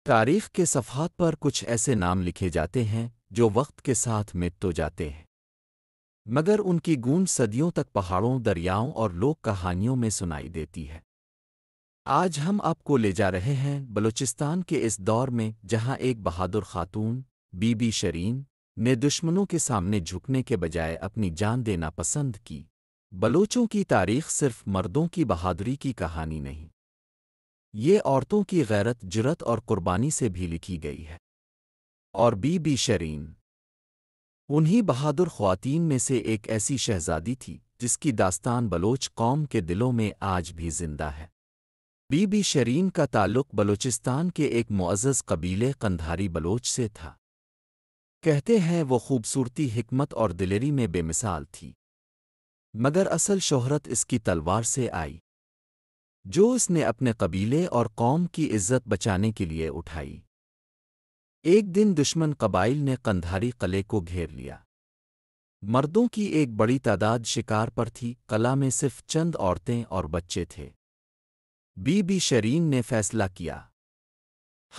تاریخ کے صفحات پر کچھ ایسے نام لکھے جاتے ہیں جو وقت کے ساتھ مٹ تو جاتے ہیں، مگر ان کی گونج صدیوں تک پہاڑوں، دریاؤں اور لوک کہانیوں میں سنائی دیتی ہے۔ آج ہم آپ کو لے جا رہے ہیں بلوچستان کے اس دور میں جہاں ایک بہادر خاتون، بی بی شرین، نے دشمنوں کے سامنے جھکنے کے بجائے اپنی جان دینا پسند کی۔ بلوچوں کی تاریخ صرف مردوں کی بہادری کی کہانی نہیں، یہ عورتوں کی غیرت، جرت اور قربانی سے بھی لکھی گئی ہے۔ اور بی بی شرین انہی بہادر خواتین میں سے ایک ایسی شہزادی تھی جس کی داستان بلوچ قوم کے دلوں میں آج بھی زندہ ہے۔ بی بی شرین کا تعلق بلوچستان کے ایک معزز قبیلے قندھاری بلوچ سے تھا۔ کہتے ہیں وہ خوبصورتی، حکمت اور دلیری میں بے مثال تھی، مگر اصل شہرت اس کی تلوار سے آئی، جو اس نے اپنے قبیلے اور قوم کی عزت بچانے کے لیے اٹھائی۔ ایک دن دشمن قبائل نے قندھاری قلعے کو گھیر لیا۔ مردوں کی ایک بڑی تعداد شکار پر تھی، قلعہ میں صرف چند عورتیں اور بچے تھے۔ بی بی شرین نے فیصلہ کیا،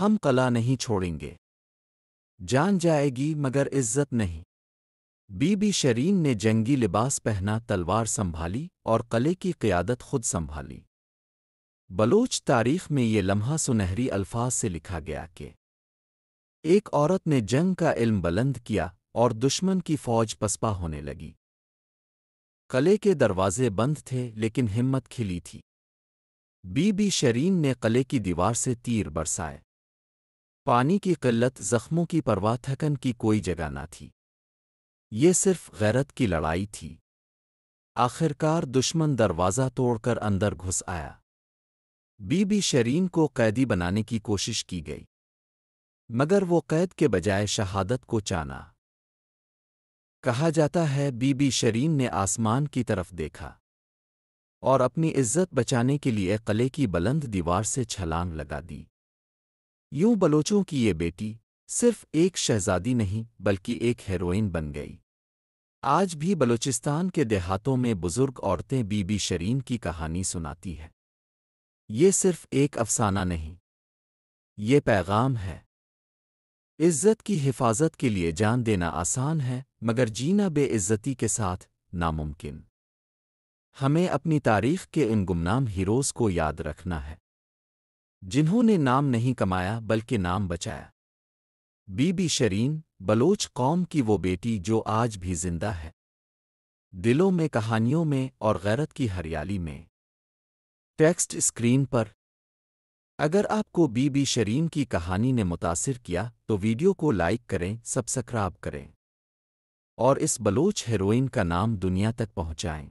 ہم قلعہ نہیں چھوڑیں گے، جان جائے گی مگر عزت نہیں۔ بی بی شرین نے جنگی لباس پہنا، تلوار سنبھالی اور قلعے کی قیادت خود سنبھالی۔ بلوچ تاریخ میں یہ لمحہ سنہری الفاظ سے لکھا گیا کہ ایک عورت نے جنگ کا علم بلند کیا اور دشمن کی فوج پسپا ہونے لگی۔ قلعے کے دروازے بند تھے لیکن ہمت کھلی تھی۔ بی بی شرین نے قلعے کی دیوار سے تیر برسائے۔ پانی کی قلت، زخموں کی پرواہ، تھکن کی کوئی جگہ نہ تھی۔ یہ صرف غیرت کی لڑائی تھی۔ آخرکار دشمن دروازہ توڑ کر اندر گھس آیا۔ بی بی شرین کو قیدی بنانے کی کوشش کی گئی، مگر وہ قید کے بجائے شہادت کو چانا۔ کہا جاتا ہے بی بی شرین نے آسمان کی طرف دیکھا اور اپنی عزت بچانے کے لیے قلعے کی بلند دیوار سے چھلانگ لگا دی۔ یوں بلوچوں کی یہ بیٹی صرف ایک شہزادی نہیں بلکہ ایک ہیروئن بن گئی۔ آج بھی بلوچستان کے دیہاتوں میں بزرگ عورتیں بی بی شرین کی کہانی سناتی ہیں۔ یہ صرف ایک افسانہ نہیں، یہ پیغام ہے۔ عزت کی حفاظت کے لیے جان دینا آسان ہے، مگر جینا بے عزتی کے ساتھ ناممکن۔ ہمیں اپنی تاریخ کے ان گمنام ہیروز کو یاد رکھنا ہے، جنہوں نے نام نہیں کمایا بلکہ نام بچایا۔ بی بی شرین، بلوچ قوم کی وہ بیٹی جو آج بھی زندہ ہے، دلوں میں، کہانیوں میں اور غیرت کی ہریالی میں۔ ٹیکسٹ اسکرین پر۔ اگر آپ کو بی بی شرین کی کہانی نے متاثر کیا تو ویڈیو کو لائک کریں، سبسکرائب کریں اور اس بلوچ ہیروئن کا نام دنیا تک پہنچائیں۔